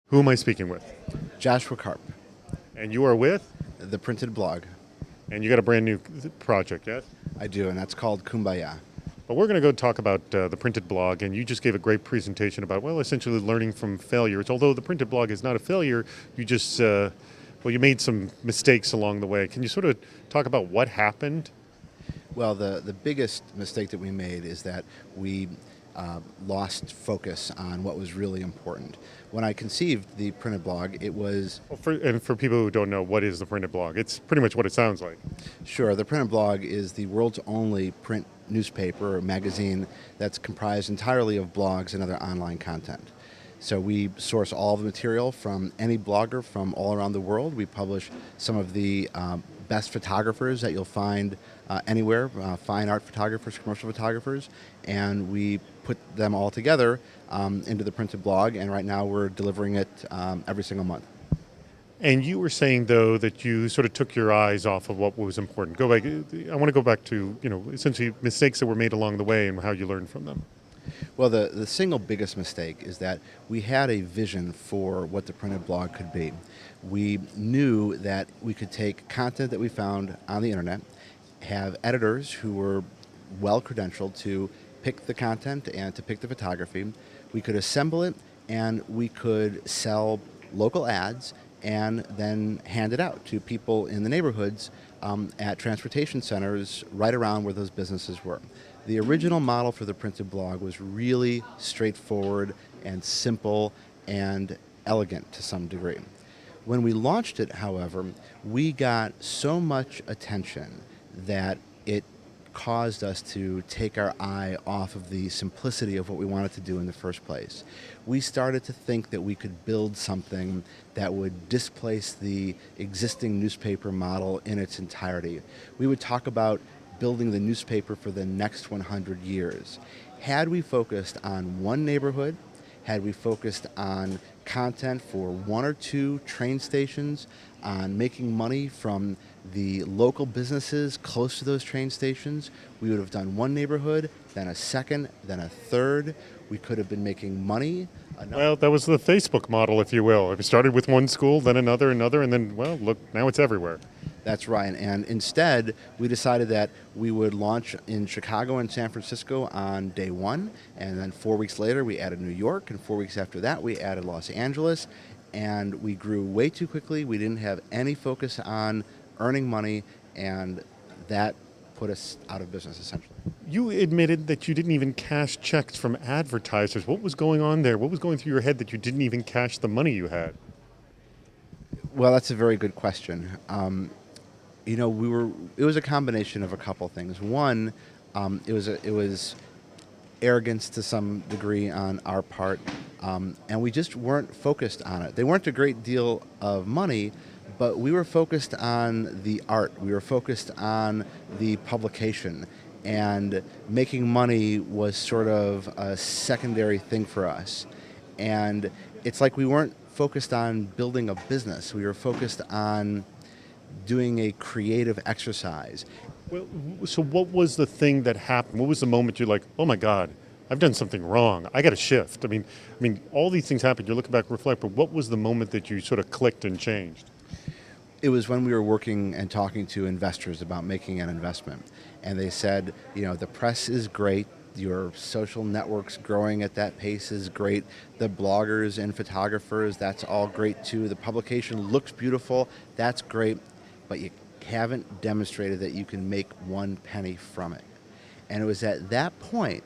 Who am I speaking with? Joshua Karp, And you are with? the printed blog. And you got a brand new project, yes? I do, and that's called Kumbaya. But we're going to go talk about the printed blog, and you just gave a great presentation about, well, essentially learning from failures. Although the printed blog is not a failure, you just, you made some mistakes along the way. Can you sort of talk about what happened? Well, the biggest mistake that we made is that we lost focus on what was really important. When I conceived the printed blog, it was Well, for people who don't know, what is the printed blog? It's pretty much what it sounds like. sure, the printed blog is the world's only print newspaper or magazine that's comprised entirely of blogs and other online content. So we source all of the material from any blogger from all around the world. We publish some of the best photographers that you'll find anywhere, fine art photographers, commercial photographers, and we put them all together into the printed blog, and right now we're delivering it every single month. And you were saying, though, that you sort of took your eyes off of what was important. Go back. I want to go back to, essentially mistakes that were made along the way and how you learned from them. Well, the single biggest mistake is that we had a vision for what the printed blog could be. We knew that we could take content that we found on the internet, have editors who were well credentialed to pick the content and to pick the photography. We could assemble it and we could sell local ads and then hand it out to people in the neighborhoods at transportation centers right around where those businesses were. The original model for the printed blog was really straightforward and simple and elegant to some degree. When we launched it, however, we got so much attention that it caused us to take our eye off of the simplicity of what we wanted to do in the first place. We started to think that we could build something that would displace the existing newspaper model in its entirety. We would talk about building the newspaper for the next 100 years. Had we focused on one neighborhood, had we focused on content for one or two train stations, on making money from the local businesses close to those train stations, we would have done one neighborhood, then a second, then a third. We could have been making money. Well, that was the Facebook model, if you will. It started with one school, then another, and then, well, look, now it's everywhere. That's right. And instead, we decided that we would launch in Chicago and San Francisco on day one. And then 4 weeks later, we added New York. And 4 weeks after that, we added Los Angeles. And we grew way too quickly. We didn't have any focus on earning money. And that put us out of business, essentially. You admitted that you didn't even cash checks from advertisers. What was going on there? What was going through your head that you didn't even cash the money you had? Well, that's a very good question. It was a combination of a couple things. One, it was arrogance to some degree on our part, and we just weren't focused on it. They weren't a great deal of money, but we were focused on the art. We were focused on the publication, and making money was sort of a secondary thing for us. And it's like we weren't focused on building a business. We were focused on doing a creative exercise. Well, so what was the thing that happened? What was the moment you're like, oh my God, I've done something wrong. I got to shift. I mean, all these things happen. You're looking back, reflect, but what was the moment that you sort of clicked and changed? It was when we were working and talking to investors about making an investment. And they said, the press is great. Your social networks growing at that pace is great. The bloggers and photographers, that's all great too. The publication looks beautiful. That's great. But you haven't demonstrated that you can make one penny from it. And it was at that point,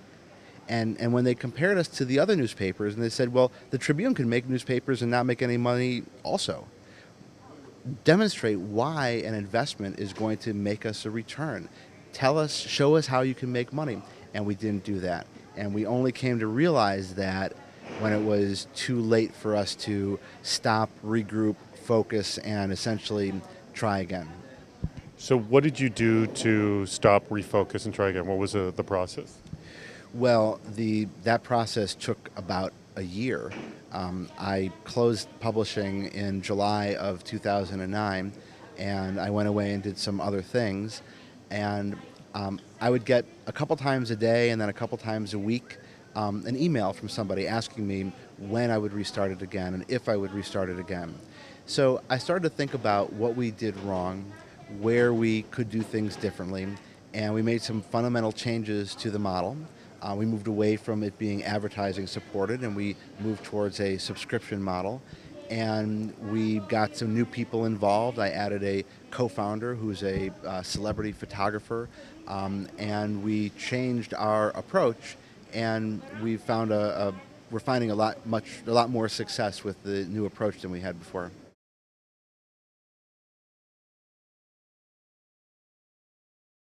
and when they compared us to the other newspapers, and they said, well, the Tribune can make newspapers and not make any money also. Demonstrate why an investment is going to make us a return. Show us how you can make money. And we didn't do that. And we only came to realize that when it was too late for us to stop, regroup, focus, and essentially try again. So what did you do to stop, refocus, and try again? What was the process? Well, that process took about a year. I closed publishing in July of 2009, and I went away and did some other things. And I would get a couple times a day and then a couple times a week an email from somebody asking me when I would restart it again and if I would restart it again. So I started to think about what we did wrong, where we could do things differently, and we made some fundamental changes to the model. We moved away from it being advertising supported and we moved towards a subscription model. And we got some new people involved. I added a co-founder who's a celebrity photographer, and we changed our approach. And we found we're finding a lot more success with the new approach than we had before.